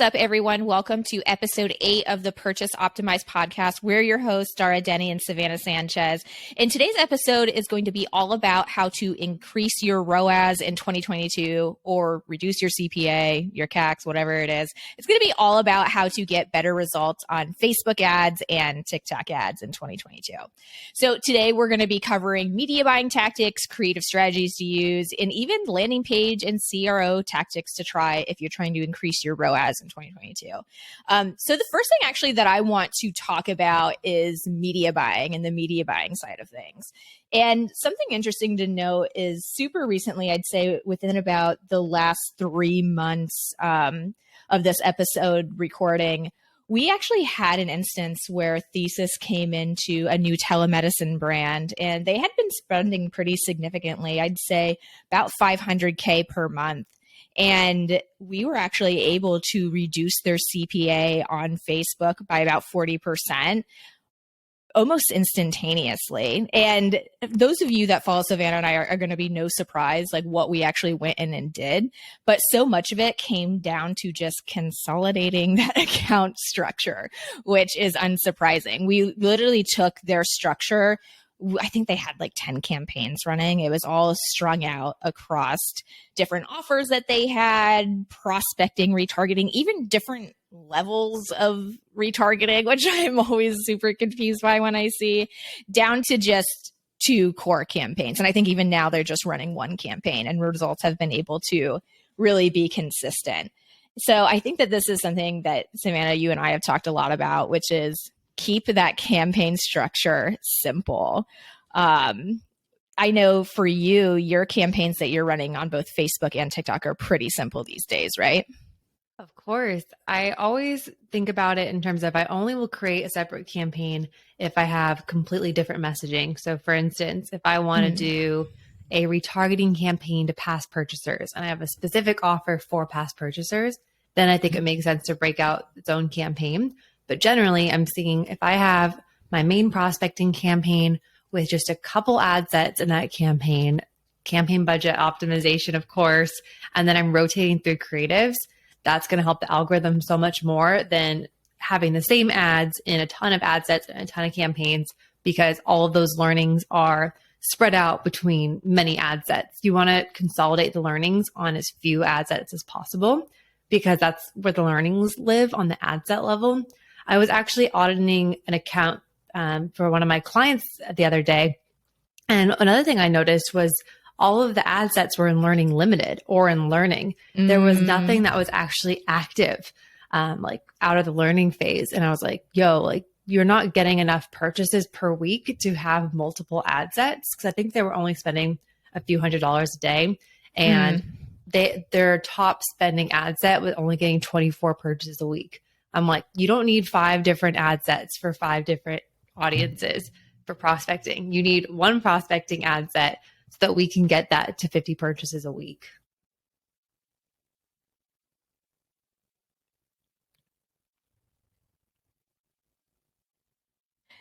What's up, everyone? Welcome to episode 8 of the Purchase Optimized podcast. We're your hosts, Dara Denny and Savannah Sanchez. And today's episode is going to be all about how to increase your ROAS in 2022 or reduce your CPA, your CACs, whatever it is. It's going to be all about how to get better results on Facebook ads and TikTok ads in 2022. So today we're going to be covering media buying tactics, creative strategies to use, and even landing page and CRO tactics to try if you're trying to increase your ROAS in 2022. So the first thing actually that I want to talk about is media buying and the media buying side of things. And something interesting to note is super recently, I'd say within about the last 3 months of this episode recording, we actually had an instance where Thesis came into a new telemedicine brand, and they had been spending pretty significantly, I'd say about $500K per month. And we were actually able to reduce their CPA on Facebook by about 40%, almost instantaneously. And those of you that follow Savannah and I are going to be no surprise, like what we actually went in and did. But so much of it came down to just consolidating that account structure, which is unsurprising. We literally took their structure. I think they had like 10 campaigns running. It was all strung out across different offers that they had, prospecting, retargeting, even different levels of retargeting, which I'm always super confused by when I see, down to just 2 core campaigns. And I think even now they're just running 1 campaign, and results have been able to really be consistent. So I think that this is something that, Savannah, you and I have talked a lot about, which is keep that campaign structure simple. I know for you, your campaigns that you're running on both Facebook and TikTok are pretty simple these days, right? Of course. I always think about it in terms of I only will create a separate campaign if I have completely different messaging. So for instance, if I want to do a retargeting campaign to past purchasers and I have a specific offer for past purchasers, then I think it makes sense to break out its own campaign. But generally, I'm seeing if I have my main prospecting campaign with just a couple ad sets in that campaign budget optimization, of course, and then I'm rotating through creatives, that's going to help the algorithm so much more than having the same ads in a ton of ad sets and a ton of campaigns, because all of those learnings are spread out between many ad sets. You want to consolidate the learnings on as few ad sets as possible, because that's where the learnings live on the ad set level. I was actually auditing an account for one of my clients the other day. And another thing I noticed was all of the ad sets were in learning limited or in learning. There was nothing that was actually active, like out of the learning phase. And I was like, yo, like you're not getting enough purchases per week to have multiple ad sets. Cause I think they were only spending a few $100s a day. And their top spending ad set was only getting 24 purchases a week. I'm like, you don't need 5 different ad sets for 5 different audiences for prospecting. You need 1 prospecting ad set so that we can get that to 50 purchases a week.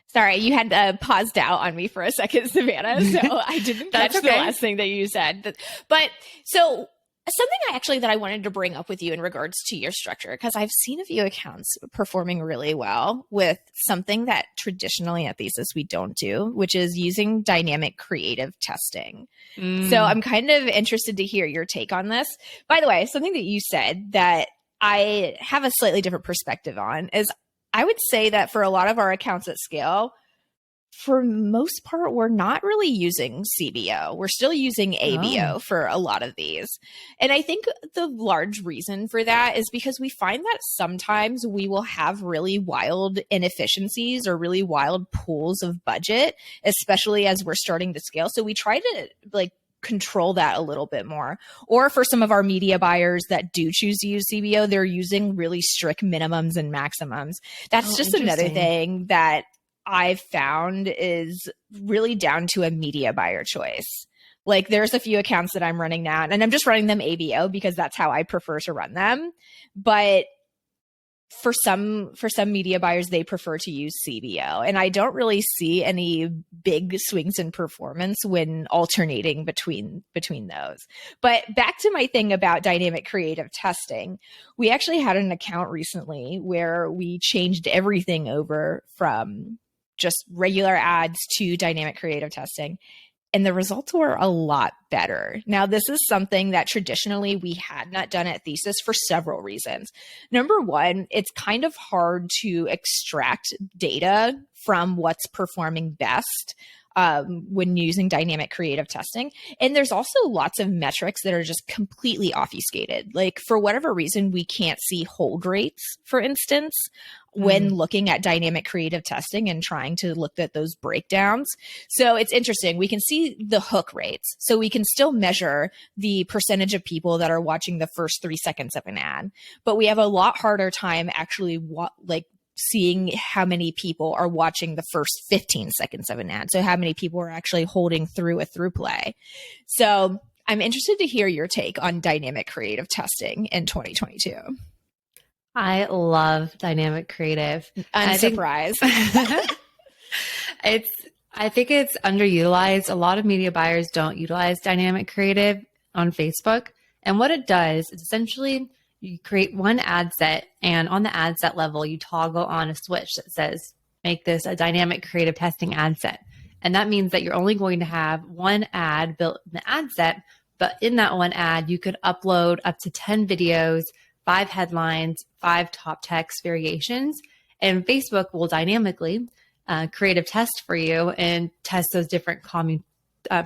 Sorry, you had paused out on me for a second, Savannah, so I didn't catch the last thing that you said. But so something that I wanted to bring up with you in regards to your structure, because I've seen a few accounts performing really well with something that traditionally at Thesis we don't do, which is using dynamic creative testing. So I'm kind of interested to hear your take on this. By the way, something that you said that I have a slightly different perspective on is I would say that for a lot of our accounts at scale, for most part, we're not really using CBO. We're still using ABO for a lot of these. And I think the large reason for that is because we find that sometimes we will have really wild inefficiencies or really wild pools of budget, especially as we're starting to scale. So we try to control that a little bit more. Or for some of our media buyers that do choose to use CBO, they're using really strict minimums and maximums. That's just another thing that I've found is really down to a media buyer choice. Like there's a few accounts that I'm running now, and I'm just running them ABO because that's how I prefer to run them. But for some media buyers, they prefer to use CBO. And I don't really see any big swings in performance when alternating between those. But back to my thing about dynamic creative testing, we actually had an account recently where we changed everything over from just regular ads to dynamic creative testing. And the results were a lot better. Now, this is something that traditionally we had not done at Thesis for several reasons. Number one, it's kind of hard to extract data from what's performing best when using dynamic creative testing. And there's also lots of metrics that are just completely obfuscated. Like for whatever reason, we can't see hold rates, for instance, when looking at dynamic creative testing and trying to look at those breakdowns. So it's interesting. We can see the hook rates. So we can still measure the percentage of people that are watching the first 3 seconds of an ad, but we have a lot harder time actually seeing how many people are watching the first 15 seconds of an ad. So how many people are actually holding through a through play. So I'm interested to hear your take on dynamic creative testing in 2022. I love dynamic creative. Unsurprised. I think it's underutilized. A lot of media buyers don't utilize dynamic creative on Facebook. And what it does is essentially you create one ad set, and on the ad set level, you toggle on a switch that says, make this a dynamic creative testing ad set. And that means that you're only going to have one ad built in the ad set, but in that one ad, you could upload up to 10 videos, 5 headlines, 5 top text variations, and Facebook will dynamically creative test for you and test those different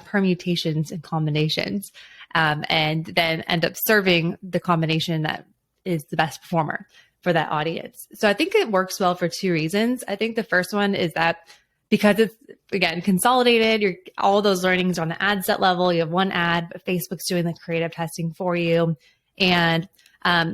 permutations and combinations, and then end up serving the combination that is the best performer for that audience. So I think it works well for 2 reasons. I think the first one is that because it's, again, consolidated, all those learnings are on the ad set level. You have one ad, but Facebook's doing the creative testing for you. And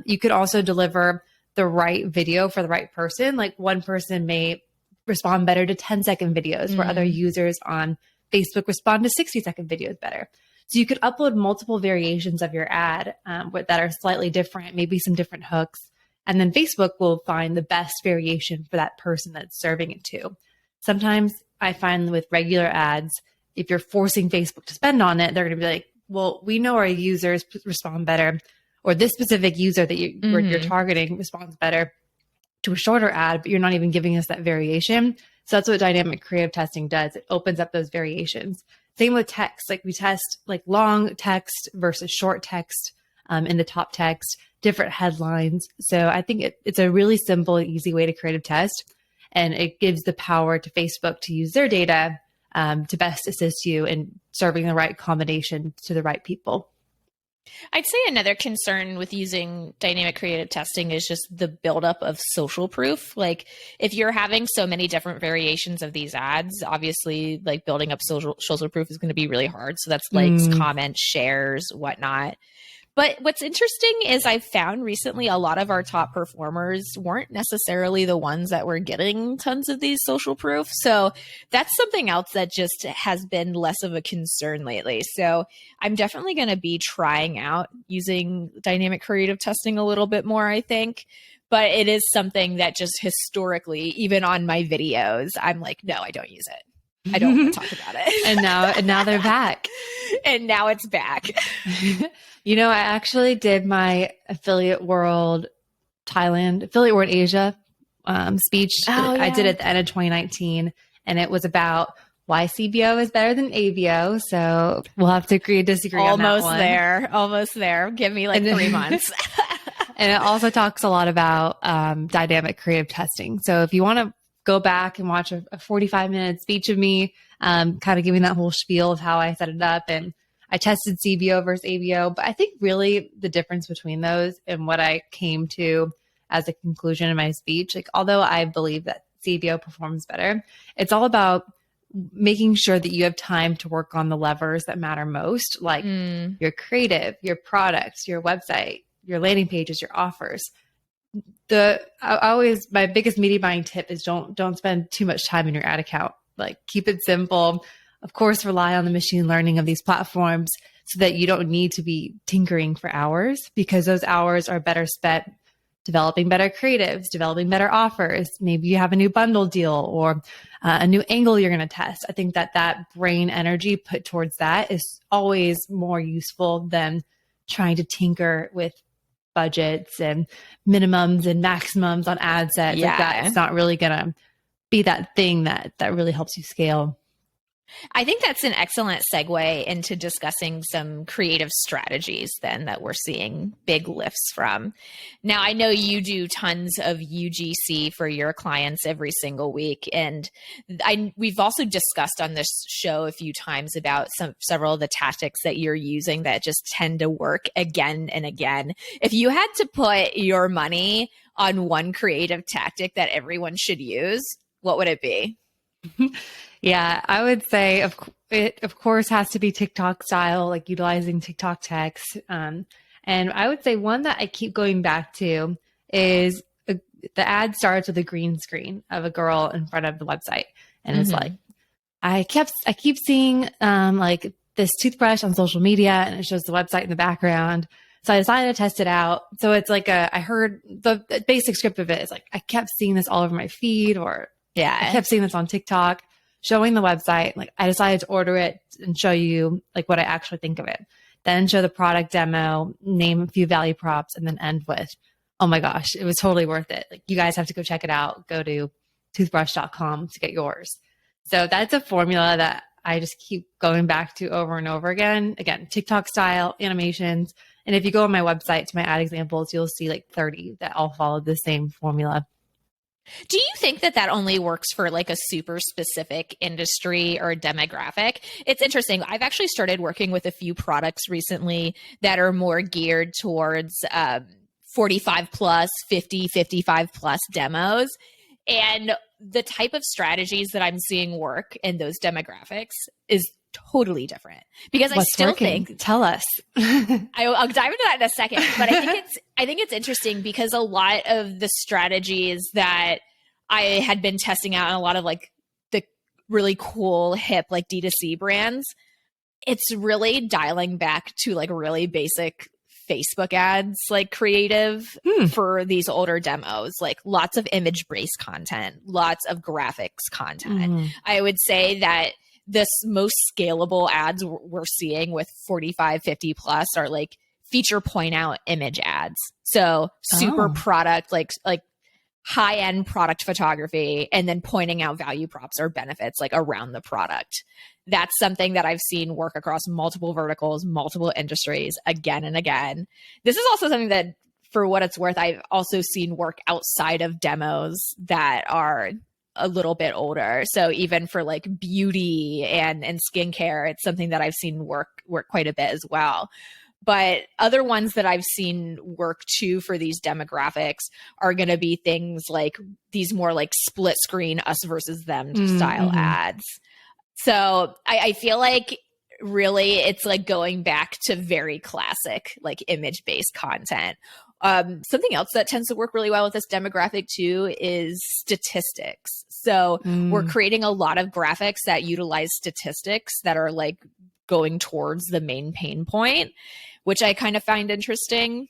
you could also deliver the right video for the right person. Like one person may respond better to 10-second videos where other users on Facebook respond to 60-second videos better. So you could upload multiple variations of your ad that are slightly different, maybe some different hooks. And then Facebook will find the best variation for that person that's serving it to. Sometimes I find with regular ads, if you're forcing Facebook to spend on it, they're going to be like, well, we know our users respond better, or this specific user that you're targeting responds better to a shorter ad, but you're not even giving us that variation. So that's what dynamic creative testing does. It opens up those variations. Same with text. Like we test like long text versus short text in the top text, different headlines. So I think it's a really simple, easy way to creative test. And it gives the power to Facebook to use their data to best assist you in serving the right combination to the right people. I'd say another concern with using dynamic creative testing is just the buildup of social proof. Like if you're having so many different variations of these ads, obviously like building up social proof is going to be really hard. So that's likes, comments, shares, whatnot. But what's interesting is I've found recently a lot of our top performers weren't necessarily the ones that were getting tons of these social proof. So that's something else that just has been less of a concern lately. So I'm definitely going to be trying out using dynamic creative testing a little bit more, I think. But it is something that just historically, even on my videos, I'm like, no, I don't use it. I don't want to talk about it. and now they're back. And now it's back. You know, I actually did my Affiliate World Asia speech. Oh, yeah. I did it at the end of 2019, and it was about why CBO is better than ABO. So we'll have to agree to disagree on that one. Almost there. Give me like 3 months. And it also talks a lot about dynamic creative testing. So if you want to go back and watch a 45-minute speech of me, kind of giving that whole spiel of how I set it up. And I tested CBO versus ABO, but I think really the difference between those and what I came to as a conclusion in my speech, like although I believe that CBO performs better, it's all about making sure that you have time to work on the levers that matter most, like your creative, your products, your website, your landing pages, your offers. My biggest media buying tip is don't spend too much time in your ad account. Like keep it simple. Of course, rely on the machine learning of these platforms so that you don't need to be tinkering for hours, because those hours are better spent developing better creatives, developing better offers. Maybe you have a new bundle deal or a new angle you're going to test. I think that brain energy put towards that is always more useful than trying to tinker with budgets and minimums and maximums on ad sets. Yeah. Like that, it's not really going to be that thing that really helps you scale. I think that's an excellent segue into discussing some creative strategies then that we're seeing big lifts from. Now, I know you do tons of UGC for your clients every single week. And we've also discussed on this show a few times about several of the tactics that you're using that just tend to work again and again. If you had to put your money on one creative tactic that everyone should use, what would it be? Yeah, I would say it of course has to be TikTok style, like utilizing TikTok text. And I would say one that I keep going back to is the ad starts with a green screen of a girl in front of the website, and it's like I keep seeing like this toothbrush on social media, and it shows the website in the background. So I decided to test it out. So it's like I heard the basic script of it is like I kept seeing this all over my feed, or I kept seeing this on TikTok, showing the website. Like I decided to order it and show you like what I actually think of it. Then show the product demo, name a few value props, and then end with, oh my gosh, it was totally worth it. Like you guys have to go check it out. Go to toothbrush.com to get yours. So that's a formula that I just keep going back to over and over again. Again, TikTok style animations. And if you go on my website to my ad examples, you'll see like 30 that all follow the same formula. Do you think that only works for like a super specific industry or demographic? It's interesting. I've actually started working with a few products recently that are more geared towards 45 plus, 50, 55 plus demos. And the type of strategies that I'm seeing work in those demographics is totally different, because I still think, tell us. I'll dive into that in a second, but I think it's interesting because a lot of the strategies that I had been testing out in a lot of like the really cool hip like D2C brands, it's really dialing back to like really basic Facebook ads, like creative for these older demos, like lots of image based content, lots of graphics content. I would say that this most scalable ads we're seeing with 45, 50 plus are like feature point out image ads. So super product, like high end product photography, and then pointing out value props or benefits like around the product. That's something that I've seen work across multiple verticals, multiple industries again and again. This is also something that, for what it's worth, I've also seen work outside of demos that are a little bit older. So even for like beauty and skincare, it's something that I've seen work quite a bit as well. But other ones that I've seen work too for these demographics are going to be things like these more like split screen us versus them style ads. So I feel like really it's like going back to very classic like image based content. Something else that tends to work really well with this demographic too is statistics. So we're creating a lot of graphics that utilize statistics that are like going towards the main pain point, which I kind of find interesting.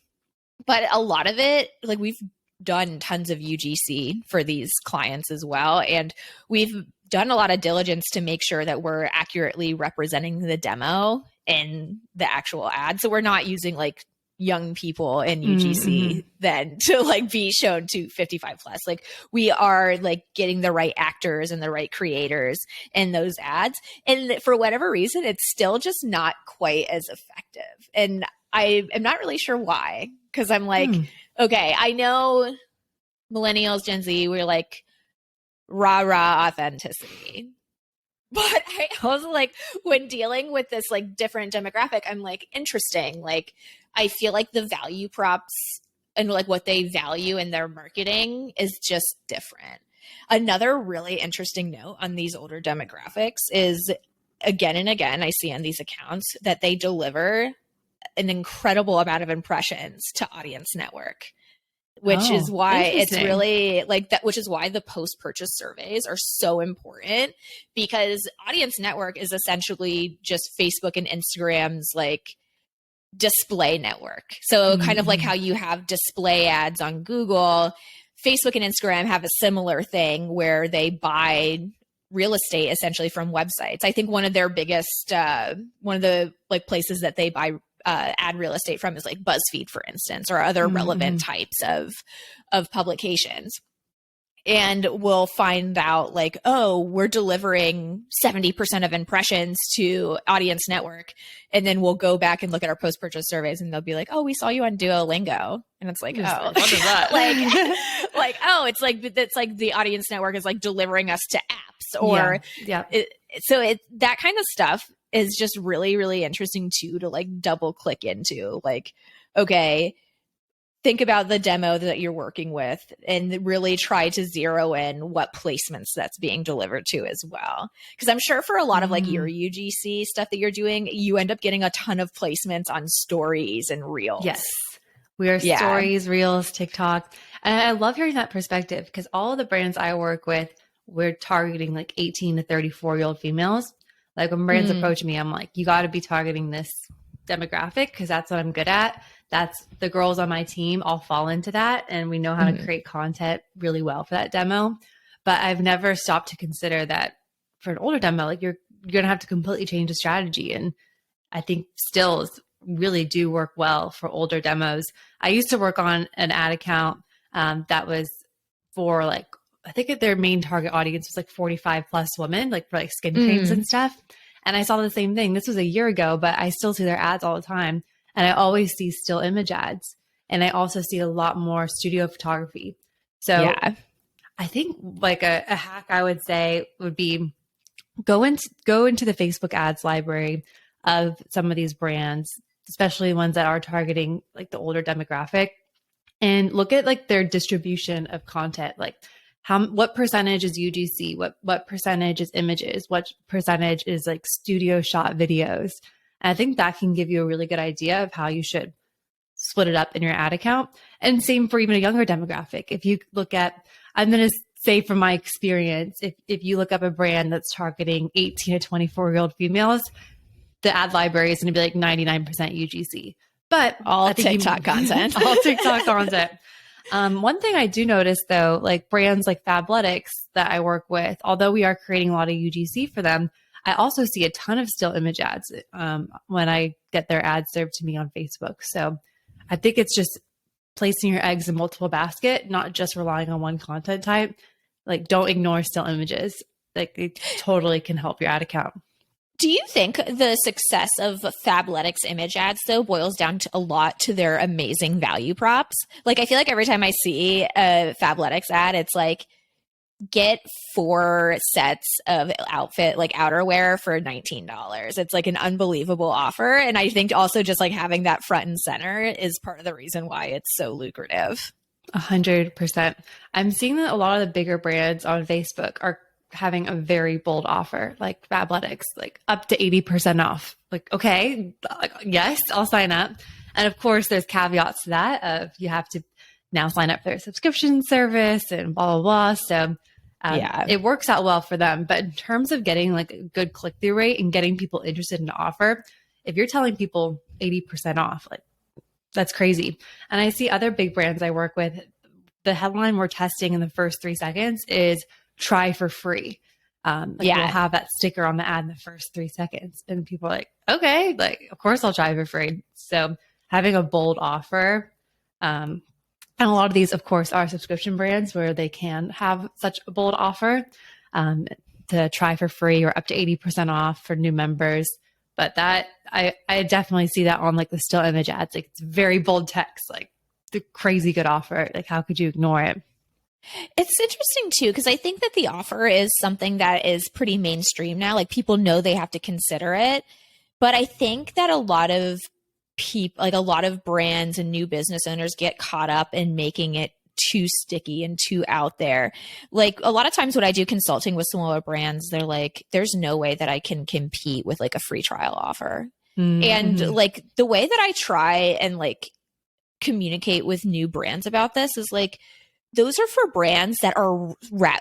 But a lot of it, like we've done tons of UGC for these clients as well. And we've done a lot of diligence to make sure that we're accurately representing the demo in the actual ad. So we're not using like young people in UGC then to like be shown to 55 plus. Like we are like getting the right actors and the right creators in those ads. And for whatever reason, it's still just not quite as effective. And I am not really sure why, because I'm like, okay, I know millennials, Gen Z, we're like rah authenticity. But I also like when dealing with this like different demographic, I'm like, interesting. Like I feel like the value props and like what they value in their marketing is just different. Another really interesting note on these older demographics is again and again, I see on these accounts that they deliver an incredible amount of impressions to Audience Network. Which is why it's really like that, which is why the post-purchase surveys are so important, because Audience Network is essentially just Facebook and Instagram's like display network. So kind of like how you have display ads on Google, Facebook and Instagram have a similar thing where they buy real estate essentially from websites. I think one of their biggest, one of the like places that they buy ad real estate from is like BuzzFeed, for instance, or other relevant types of publications. And we'll find out like, oh, we're delivering 70% of impressions to Audience Network. And then we'll go back and look at our post-purchase surveys and they'll be like, oh, we saw you on Duolingo. And it's like, oh, what is that? Oh, it's like the Audience Network is like delivering us to apps or that kind of stuff is just really, really interesting too, to like double click into like, okay, think about the demo that you're working with and really try to zero in what placements that's being delivered to as well. Because I'm sure for a lot of like your UGC stuff that you're doing, you end up getting a ton of placements on stories and reels. Yes. We are stories, reels, TikTok. And I love hearing that perspective because all of the brands I work with, we're targeting like 18 to 34-year-old females. Like when brands approach me, I'm like, you got to be targeting this demographic because that's what I'm good at. That's the girls on my team all fall into that. And we know how to create content really well for that demo. But I've never stopped to consider that for an older demo, like you're going to have to completely change the strategy. And I think stills really do work well for older demos. I used to work on an ad account that was for like, I think their main target audience was like 45 plus women, like for like skin creams and stuff. And I saw the same thing. This was a year ago, but I still see their ads all the time. And I always see still image ads. And I also see a lot more studio photography. So I think like a hack I would say would be go into the Facebook ads library of some of these brands, especially ones that are targeting like the older demographic, and look at like their distribution of content. Like what percentage is UGC? What percentage is images? What percentage is like studio shot videos? And I think that can give you a really good idea of how you should split it up in your ad account. And same for even a younger demographic. If you look at, I'm going to say from my experience, if you look up a brand that's targeting 18 to 24-year-old females, the ad library is going to be like 99% UGC. But all TikTok content. All TikTok content. One thing I do notice though, like brands like Fabletics that I work with, although we are creating a lot of UGC for them, I also see a ton of still image ads when I get their ads served to me on Facebook. So I think it's just placing your eggs in multiple basket, not just relying on one content type. Like don't ignore still images. Like it totally can help your ad account. Do you think the success of Fabletics image ads, though, boils down to a lot to their amazing value props? Like, I feel like every time I see a Fabletics ad, it's like, get 4 sets of outfit, like outerwear for $19. It's like an unbelievable offer. And I think also just like having that front and center is part of the reason why it's so lucrative. 100%. I'm seeing that a lot of the bigger brands on Facebook are having a very bold offer, like Fabletics, like up to 80% off. Like, okay, yes, I'll sign up. And of course, there's caveats to that of you have to now sign up for their subscription service and blah, blah, blah. So it works out well for them. But in terms of getting like a good click-through rate and getting people interested in the offer, if you're telling people 80% off, like that's crazy. And I see other big brands I work with, the headline we're testing in the first 3 seconds is try for free. We'll have that sticker on the ad in the first 3 seconds. And people are like, okay, like, of course I'll try for free. So having a bold offer, and a lot of these, of course, are subscription brands where they can have such a bold offer to try for free or up to 80% off for new members. But that I definitely see that on like the still image ads. Like it's very bold text, like the crazy good offer. Like how could you ignore it? It's interesting too, because I think that the offer is something that is pretty mainstream now. Like people know they have to consider it. But I think that a lot of people, like a lot of brands and new business owners get caught up in making it too sticky and too out there. Like a lot of times when I do consulting with smaller brands, they're like, there's no way that I can compete with like a free trial offer. Mm-hmm. And like the way that I try and like communicate with new brands about this is like, those are for brands that are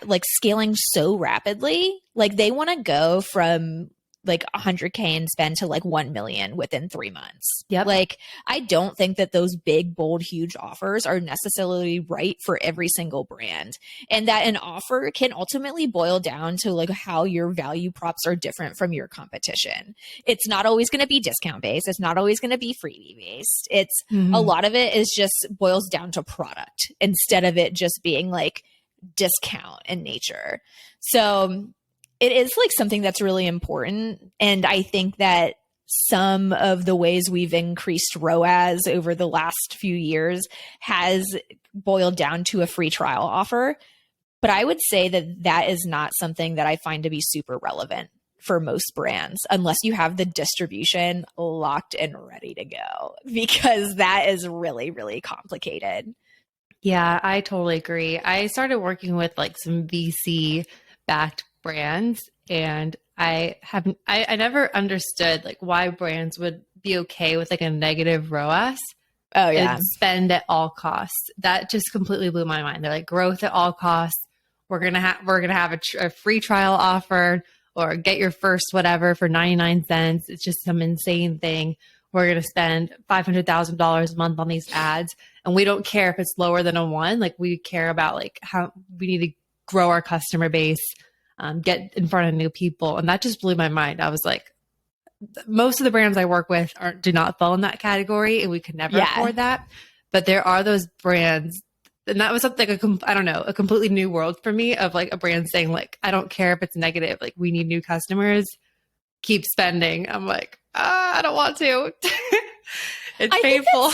like scaling so rapidly. Like they want to go from like 100K and spend to like 1 million within 3 months. Yep. Like, I don't think that those big, bold, huge offers are necessarily right for every single brand. And that an offer can ultimately boil down to like how your value props are different from your competition. It's not always going to be discount based. It's not always going to be freebie based. It's a lot of it is just boils down to product instead of it just being like discount in nature. So it is like something that's really important. And I think that some of the ways we've increased ROAS over the last few years has boiled down to a free trial offer. But I would say that that is not something that I find to be super relevant for most brands unless you have the distribution locked and ready to go, because that is really, really complicated. Yeah, I totally agree. I started working with like some VC backed brands, and I never understood like why brands would be okay with like a negative ROAS. Oh yeah. And spend at all costs. That just completely blew my mind. They're like, growth at all costs. We're gonna have a free trial offer, or get your first whatever for 99 cents. It's just some insane thing. We're gonna spend $500,000 a month on these ads, and we don't care if it's lower than a 1. Like, we care about like how we need to grow our customer base, get in front of new people. And that just blew my mind. I was like, most of the brands I work with do not fall in that category, and we could never afford that. But there are those brands, and that was something I don't know, a completely new world for me, of like a brand saying like, I don't care if it's negative, like we need new customers, keep spending. I'm like, I don't want to. It's painful.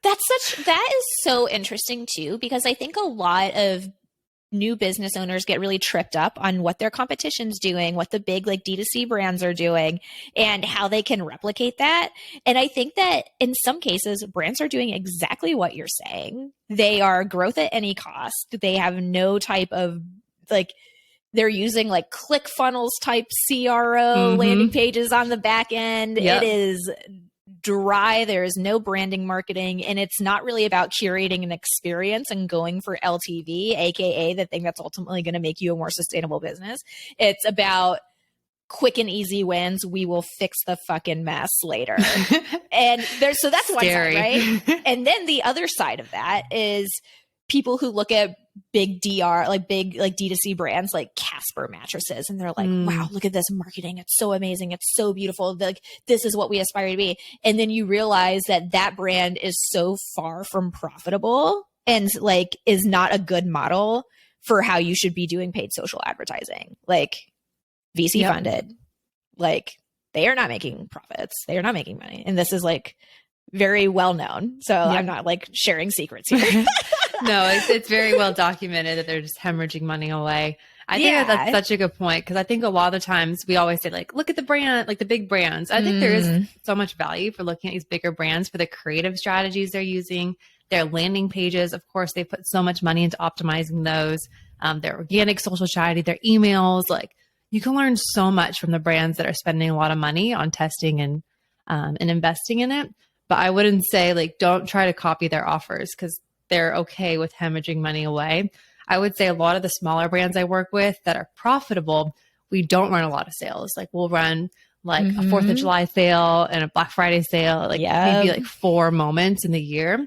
That is so interesting too, because I think a lot of new business owners get really tripped up on what their competition's doing, what the big like D2C brands are doing, and how they can replicate that. And I think that in some cases, brands are doing exactly what you're saying. They are growth at any cost. They have no type of like, they're using like ClickFunnels type CRO landing pages on the back end. It is dry. There is no branding marketing, and it's not really about curating an experience and going for LTV, aka the thing that's ultimately going to make you a more sustainable business. It's about quick and easy wins. We will fix the fucking mess later. And so that's Scary. one side, right? And then the other side of that is people who look at big DR, like big like D2C brands like Casper mattresses, and they're like, wow, look at this marketing. It's so amazing. It's so beautiful. Like, this is what we aspire to be. And then you realize that that brand is so far from profitable and like is not a good model for how you should be doing paid social advertising. Like, VC funded, like they are not making profits. They are not making money. And this is like very well known. So I'm not like sharing secrets here. No, it's very well documented that they're just hemorrhaging money away. I think that's such a good point, because I think a lot of the times we always say like, look at the brand, like the big brands. I think there is so much value for looking at these bigger brands for the creative strategies they're using, their landing pages. Of course, they put so much money into optimizing those, their organic social strategy, their emails. Like, you can learn so much from the brands that are spending a lot of money on testing and investing in it. But I wouldn't say like, don't try to copy their offers, because they're okay with hemorrhaging money away. I would say a lot of the smaller brands I work with that are profitable, we don't run a lot of sales. Like, we'll run like a 4th of July sale and a Black Friday sale, like maybe like 4 moments in the year.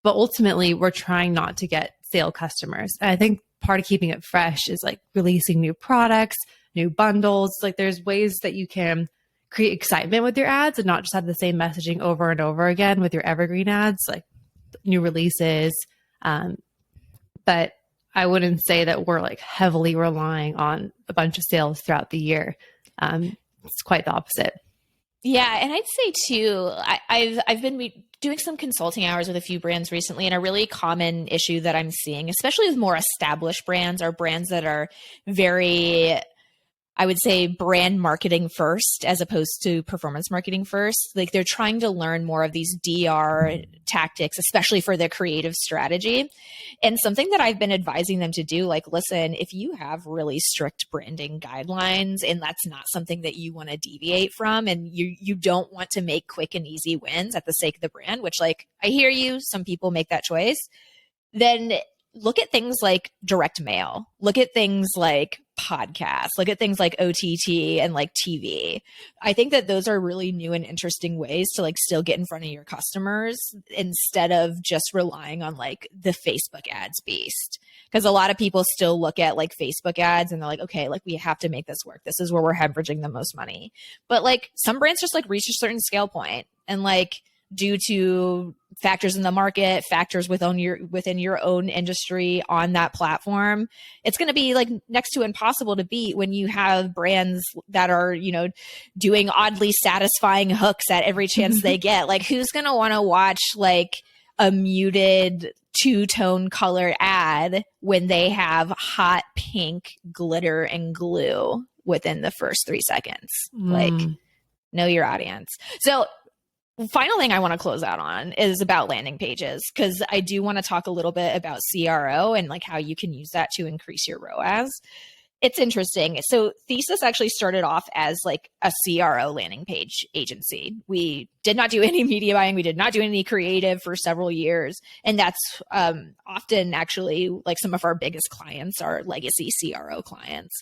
But ultimately, we're trying not to get sale customers. And I think part of keeping it fresh is like releasing new products, new bundles. Like, there's ways that you can create excitement with your ads and not just have the same messaging over and over again with your evergreen ads, like new releases. But I wouldn't say that we're like heavily relying on a bunch of sales throughout the year. It's quite the opposite. Yeah. And I'd say too, I've been doing some consulting hours with a few brands recently, and a really common issue that I'm seeing, especially with more established brands, are brands that are very, I would say, brand marketing first as opposed to performance marketing first. Like, they're trying to learn more of these DR tactics, especially for their creative strategy. And something that I've been advising them to do, like, listen, if you have really strict branding guidelines and that's not something that you want to deviate from, and you don't want to make quick and easy wins at the sake of the brand, which, like, I hear you, some people make that choice, then look at things like direct mail. Look at things like podcasts, look at things like OTT and like TV. I think that those are really new and interesting ways to like still get in front of your customers instead of just relying on like the Facebook ads beast. Because a lot of people still look at like Facebook ads and they're like, okay, like we have to make this work. This is where we're hemorrhaging the most money. But like some brands just like reach a certain scale point and like due to factors in the market, factors within your own industry on that platform, it's going to be like next to impossible to beat when you have brands that are, you know, doing oddly satisfying hooks at every chance they get. Like who's going to want to watch like a muted two-tone color ad when they have hot pink glitter and glue within the first 3 seconds? Like, know your audience. So final thing I want to close out on is about landing pages, because I do want to talk a little bit about CRO and like how you can use that to increase your ROAS. It's interesting. So Thesis actually started off as like a CRO landing page agency. We did not do any media buying. We did not do any creative for several years. And that's often actually like some of our biggest clients are legacy CRO clients.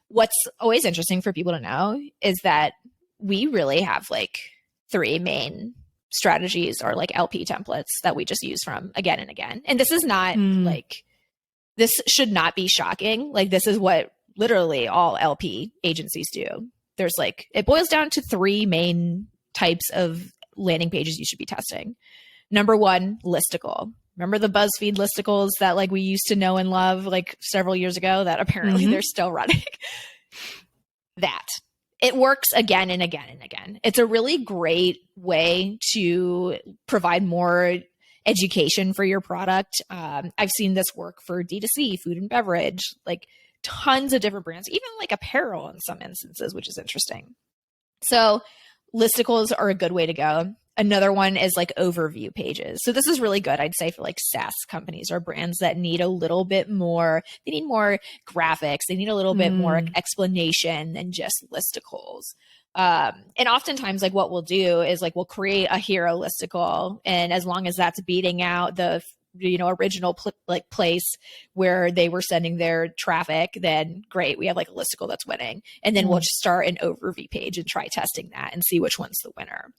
What's always interesting for people to know is that we really have like 3 main strategies or like LP templates that we just use from again and again. And this is not like, this should not be shocking. Like this is what literally all LP agencies do. There's like, it boils down to 3 main types of landing pages you should be testing. Number 1, listicle. Remember the BuzzFeed listicles that like we used to know and love like several years ago that apparently they're still running? That. It works again and again and again. It's a really great way to provide more education for your product. I've seen this work for D2C, food and beverage, like tons of different brands, even like apparel in some instances, which is interesting. So listicles are a good way to go. Another one is like overview pages. So this is really good, I'd say, for like SaaS companies or brands that need a little bit more, they need more graphics, they need a little bit more explanation than just listicles. And oftentimes like what we'll do is like we'll create a hero listicle, and as long as that's beating out the original place where they were sending their traffic, then great, we have like a listicle that's winning. And then we'll just start an overview page and try testing that and see which one's the winner.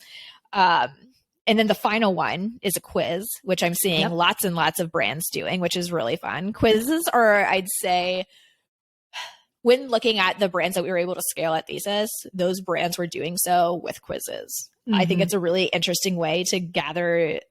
And then the final one is a quiz, which I'm seeing lots and lots of brands doing, which is really fun. Quizzes are, I'd say, when looking at the brands that we were able to scale at Thesis, those brands were doing so with quizzes. I think it's a really interesting way to gather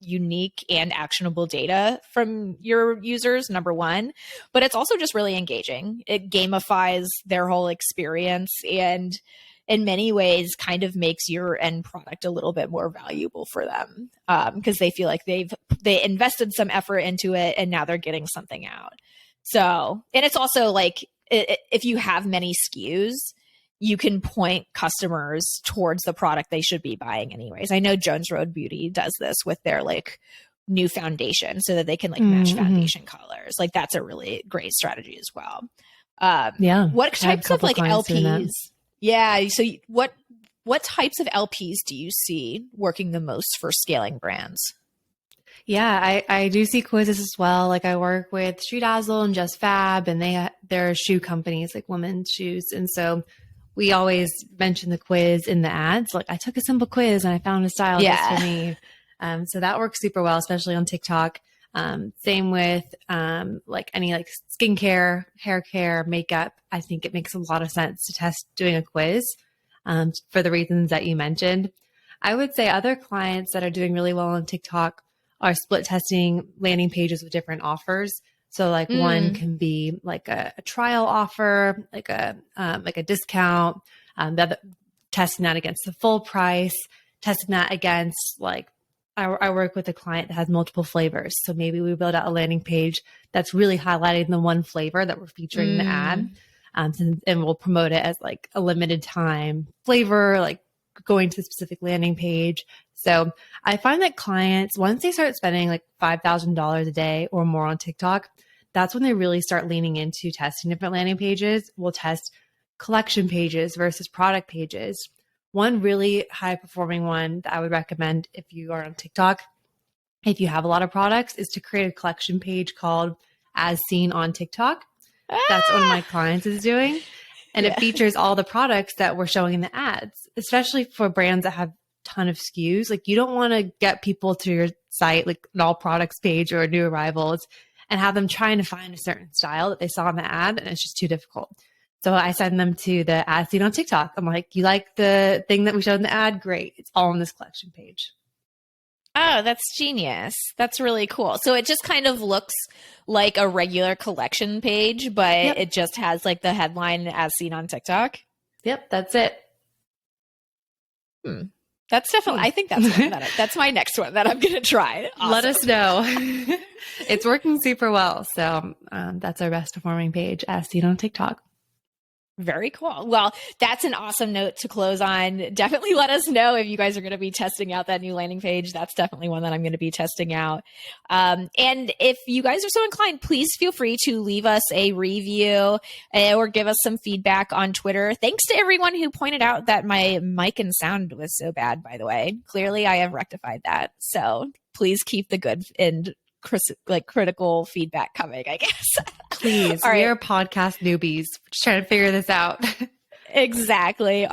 unique and actionable data from your users, number 1, but it's also just really engaging. It gamifies their whole experience and in many ways kind of makes your end product a little bit more valuable for them, because they feel like they invested some effort into it and now they're getting something out. So, and it's also like if you have many SKUs, you can point customers towards the product they should be buying anyways. I know Jones Road Beauty does this with their like new foundation so that they can like match foundation colors. Like that's a really great strategy as well. What types of like LPs? Yeah. So what types of LPs do you see working the most for scaling brands? Yeah, I do see quizzes as well. Like I work with Shoe Dazzle and Just Fab, and they're shoe companies, like women's shoes. And so we always mention the quiz in the ads. Like I took a simple quiz and I found a style just for me. So that works super well, especially on TikTok. Same with like any like skincare, hair care, makeup. I think it makes a lot of sense to test doing a quiz for the reasons that you mentioned. I would say other clients that are doing really well on TikTok are split testing landing pages with different offers. So like one can be like a trial offer, like a discount, the other, testing that against the full price, testing that against like, I work with a client that has multiple flavors. So maybe we build out a landing page that's really highlighting the one flavor that we're featuring in the ad. And we'll promote it as like a limited time flavor, like going to the specific landing page. So I find that clients, once they start spending like $5,000 a day or more on TikTok, that's when they really start leaning into testing different landing pages. We'll test collection pages versus product pages. One really high performing one that I would recommend if you are on TikTok, if you have a lot of products, is to create a collection page called As Seen on TikTok. That's one of my clients is doing. And Yeah. it features all the products that we're showing in the ads, especially for brands that have a ton of SKUs. Like you don't want to get people to your site, like an all products page or new arrivals, and have them trying to find a certain style that they saw in the ad. And it's just too difficult. So I send them to the ad seen on TikTok. I'm like, you like the thing that we showed in the ad? Great. It's all on this collection page. Oh, that's genius. That's really cool. So it just kind of looks like a regular collection page, but it just has like the headline as seen on TikTok. Yep, that's it. That's definitely, I think that's my next one that I'm going to try. Awesome. Let us know. It's working super well. So that's our best performing page as seen on TikTok. Very cool. Well, that's an awesome note to close on. Definitely let us know if you guys are going to be testing out that new landing page. That's definitely one that I'm going to be testing out. And if you guys are so inclined, please feel free to leave us a review or give us some feedback on Twitter. Thanks to everyone who pointed out that my mic and sound was so bad, by the way. Clearly, I have rectified that. So please keep the good and critical feedback coming, I guess. Please. We are podcast newbies. Just trying to figure this out. Exactly.